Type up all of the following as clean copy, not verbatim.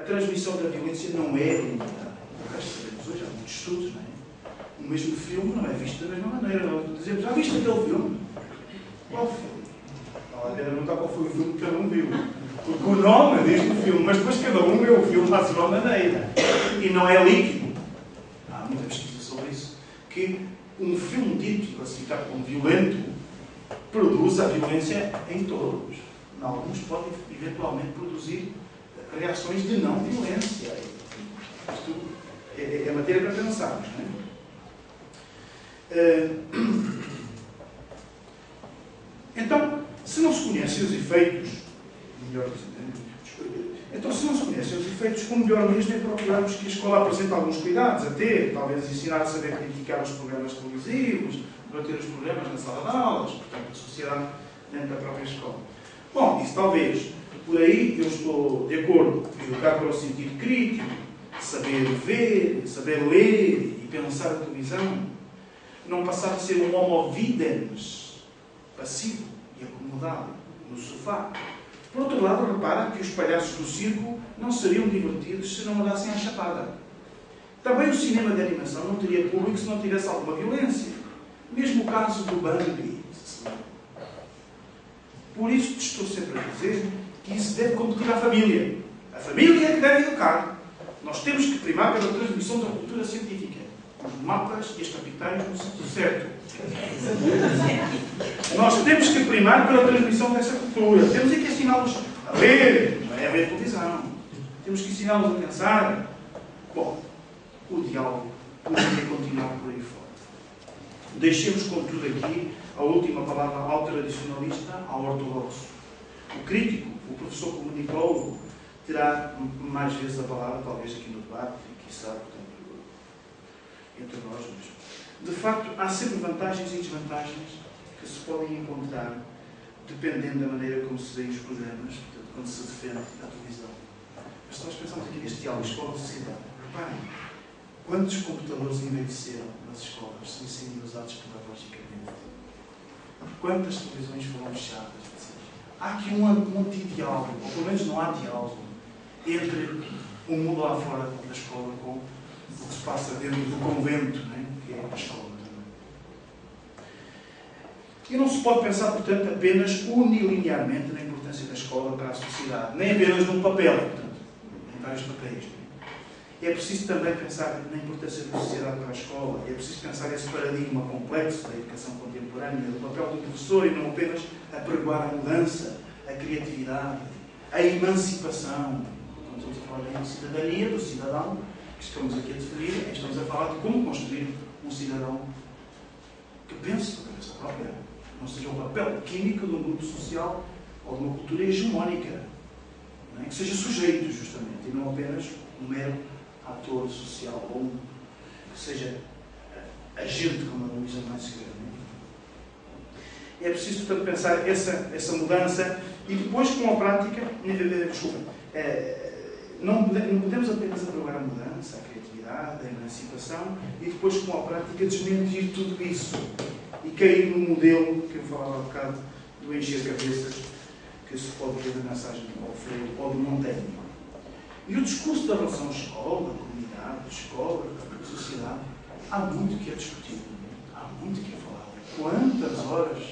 transmissão da violência não é limitada. Sabemos hoje, há muitos estudos, não é? O mesmo filme não é visto da mesma maneira. Nós dizemos, já viste aquele filme? Qual filme? Ela deve perguntar qual foi o filme que cada um viu. Porque o nome diz o filme, mas depois cada um vê o filme à sua maneira. E não é líquido. Há muita pesquisa sobre isso. Que um filme dito, classificado como violento, produz a violência em todos. Em alguns podem eventualmente produzir reações de não violência. Isto é matéria para pensarmos, não é? Então, se não se conhecem os efeitos, o melhor mesmo é procurarmos que a escola apresente alguns cuidados a ter, talvez ensinar a saber criticar os programas televisivos, debater os programas na sala de aulas, portanto, a sociedade dentro da própria escola. Bom, isso talvez, por aí eu estou de acordo, educar para o sentido crítico, saber ver, saber ler e pensar a televisão, não passar de ser um homo videns, passivo e acomodado no sofá. Por outro lado, repara que os palhaços do circo não seriam divertidos se não andassem à chapada. Também o cinema de animação não teria público se não tivesse alguma violência. Mesmo o caso do Bambi. Por isso estou sempre a dizer que isso deve competir à família. A família é que deve educar. Nós temos que primar pela transmissão da cultura científica. Os mapas e as capitais no sítio certo. Nós temos que primar pela transmissão dessa cultura. Temos que ensiná-los a ler, não é a ver televisão. Temos que ensiná-los a pensar. Bom, o diálogo poderia continuar por aí fora. Deixemos, contudo, aqui a última palavra ao tradicionalista, ao ortodoxo. O crítico, o professor comunicólogo, terá mais vezes a palavra, talvez aqui no debate, e quiçá, portanto, entre nós mesmos. De facto, há sempre vantagens e desvantagens que se podem encontrar dependendo da maneira como se veem os programas, portanto, quando se defende a televisão. Mas se nós pensamos aqui neste diálogo escola-sociedade, reparem, quantos computadores envelheceram nas escolas sem serem usados pedagogicamente? Quantas televisões foram fechadas? Há aqui um anti-diálogo, ou pelo menos não há diálogo, entre o mundo lá fora da escola com o que se passa dentro do convento, não é? Que é a escola também. E não se pode pensar, portanto, apenas unilinearmente na importância da escola para a sociedade, nem apenas num papel, portanto, em vários papéis. É preciso também pensar na importância da sociedade para a escola, é preciso pensar nesse paradigma complexo da educação contemporânea, do papel do professor e não apenas apregoar a mudança, a criatividade, a emancipação. Quando estamos a falar da cidadania, do cidadão, que estamos aqui a definir, estamos a falar de como construir um cidadão que pense por cabeça própria, não seja um papel químico de um grupo social ou de uma cultura hegemónica, não é? Que seja sujeito, justamente, e não apenas um mero ator social, ou que seja agente, como a Luísa mais seguramente. É preciso, portanto, pensar essa mudança e depois, com a prática, não podemos apenas aprovar a mudança, a criatividade, a emancipação e depois, com a prática, desmentir tudo isso e cair no modelo que eu falava há bocado do encher cabeças que se pode ver na mensagem de Paulo Freire ou de Montaigne. E o discurso da relação escola, comunidade, escola, sociedade, há muito que é discutido, há muito que é falado. Quantas horas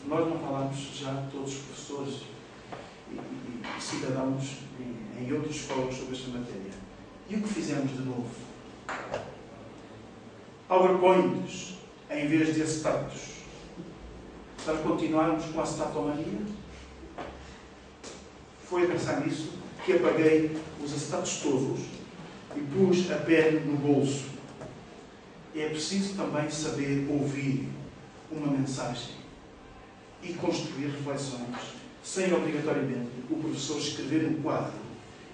nós não falamos já, todos os professores e cidadãos em outras escolas sobre esta matéria? E o que fizemos de novo? PowerPoints em vez de acetatos. Para continuarmos com a acetamania? Foi a pensar nisso que apaguei os acetatos todos e pus a pen no bolso. É preciso também saber ouvir uma mensagem e construir reflexões, sem obrigatoriamente o professor escrever um quadro,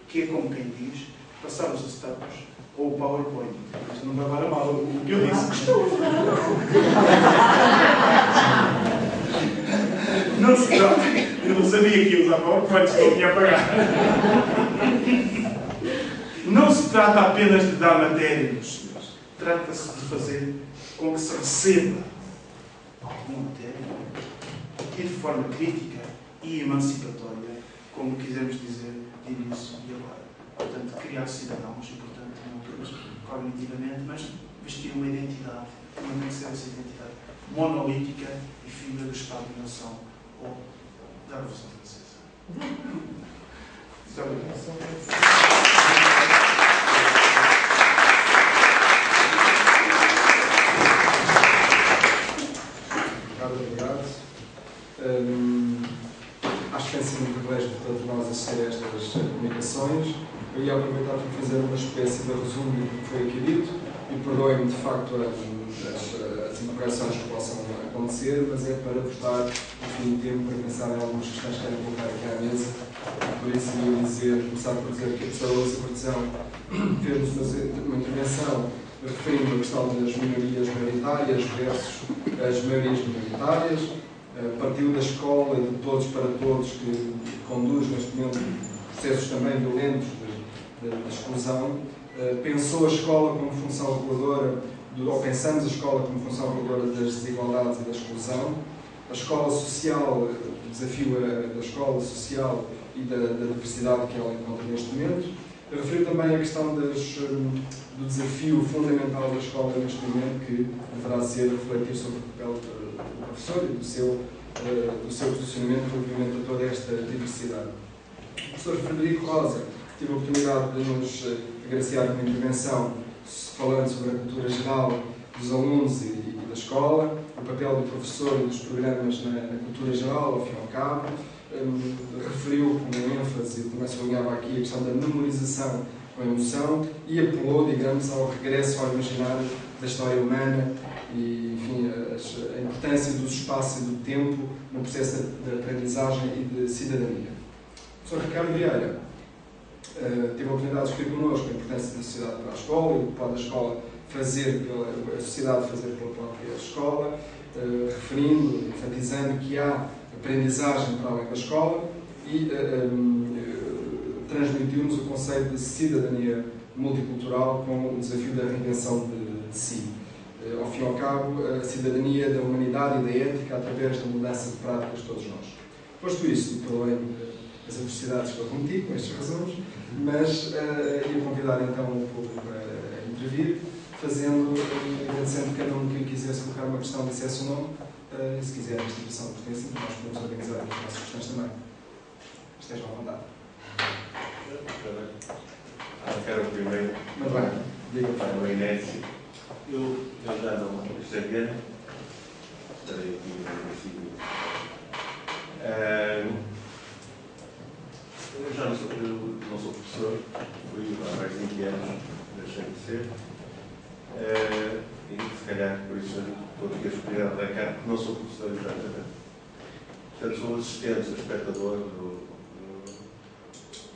que é como quem diz, passar os acetatos ou o PowerPoint. Mas não vai levar a mal o que eu disse. Não se trata. Eu não sabia que ia usar PowerPoint, não tinha apagado. Não se trata apenas de dar matéria, meus senhores. Trata-se de fazer com que se receba alguma matéria e de forma crítica e emancipatória, como quisemos dizer de início e agora. Portanto, criar cidadãos, e portanto não apenas cognitivamente, mas vestir uma identidade, não tem que ser essa identidade monolítica e filha do Estado de Nação ou da Revolução Francesa. Muito obrigado. Obrigado. Acho que tem sido um privilégio para todos nós assistir a estas comunicações. Eu ia aproveitar para fazer uma espécie de resumo do que foi aqui dito e perdoem-me de facto as incorreções que possam acontecer, mas é para vos dar um fim de tempo para pensar em algumas questões que querem colocar aqui à mesa. Por isso, eu ia começar por dizer que a professora Luísa Cortesão fez uma intervenção referindo a questão das minorias maioritárias versus as maiorias minoritárias, partiu da escola de todos para todos, que conduz neste momento processos também violentos de exclusão, pensou a escola como função reguladora, ou pensamos a escola como função reguladora das desigualdades e da exclusão, a escola social, o desafio da escola social e da diversidade que ela encontra neste momento. Referiu também a questão do desafio fundamental da escola neste momento, que deverá ser refletir sobre o papel do professor e do seu posicionamento relativamente a toda esta diversidade. O professor Frederico Rosa tive a oportunidade de nos agraciar com uma intervenção falando sobre a cultura geral dos alunos e da escola, o papel do professor e dos programas na cultura geral, ao fim e ao cabo. Referiu com ênfase, e também sublinhava aqui, a questão da memorização com a emoção e apelou, digamos, ao regresso ao imaginário da história humana e, enfim, a importância do espaço e do tempo no processo de aprendizagem e de cidadania. O professor Ricardo Vieira teve a oportunidade de discutir connosco a importância da sociedade para a escola e o que pode a escola fazer, a sociedade fazer pela própria escola, referindo, enfatizando que há aprendizagem para além da escola e transmitiu-nos o conceito de cidadania multicultural com o desafio da reinvenção de si. Ao fim e ao cabo, a cidadania da humanidade e da ética através da mudança de práticas de todos nós. Posto isto, e perdoem as adversidades que eu cometi com estes resumos, mas ia convidar então o público a intervir, agradecendo cada um que quisesse colocar uma questão, dissesse o nome, e se quiser a instituição de pertença, nós podemos organizar as nossas questões também. Estejam à vontade. Quero primeiro. Muito bem. Diga. Para o Inécio. Eu já não estaria. Estarei aqui no princípio. Eu já não sou professor, fui há mais de 20 anos, deixei de ser. E se calhar por isso estou aqui a escolher a arrancar, porque não sou professor exatamente. Portanto, sou assistente, sou espectador do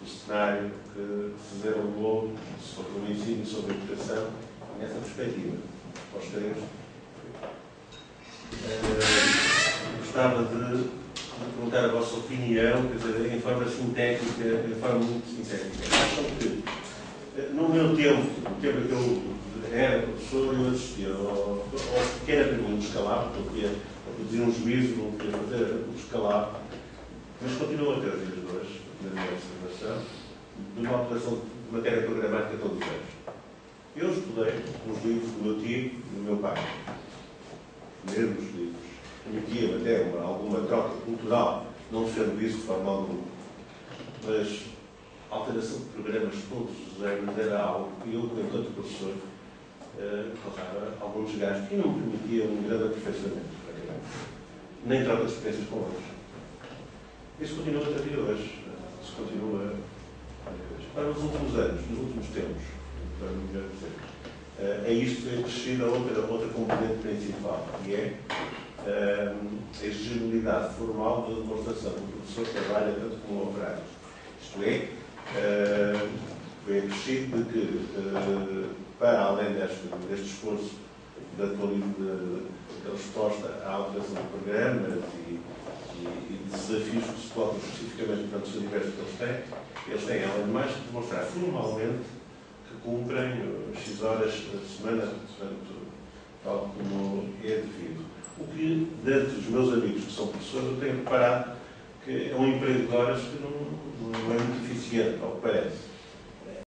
cenário que se desenrolou sobre o ensino e sobre a educação nessa perspectiva. Aos três. Gostava de perguntar a vossa opinião, quer dizer, em forma sintética, em forma muito sintética. Acham que, no meu tempo, no tempo em que eu era professor, eu assistia ao pequeno pergunta de escalado, porque eu produzir um juízo, não queria fazer o escalado, mas continuo a ter os dias de hoje, na minha observação, de uma alteração de matéria programática todos os anos. Eu estudei uns livros do meu tio e do meu pai. Mesmo os livros. Permitiam até alguma troca cultural, não sendo isso de forma alguma. Mas a alteração de programas todos os anos era algo que eu, enquanto professor, causava algum desgaste e não permitia um grande aperfeiçoamento. Nem troca de experiências com outros. Isso continua a ter hoje. Isso continua para os últimos anos, nos últimos tempos, para melhor dizer. É isto que tem crescido a outra componente principal, que é a exigibilidade formal da demonstração que o professor trabalha tanto como operário. Isto é, foi acrescido de que, para além deste esforço da resposta à alteração de programas e desafios que se colocam especificamente perante os universos que eles têm, além de mais, demonstrar formalmente que cumprem X horas da semana, portanto, tal como é devido. O que, dentre os meus amigos que são professores, eu tenho reparado que é um emprego de horas que não é muito eficiente, ao que parece.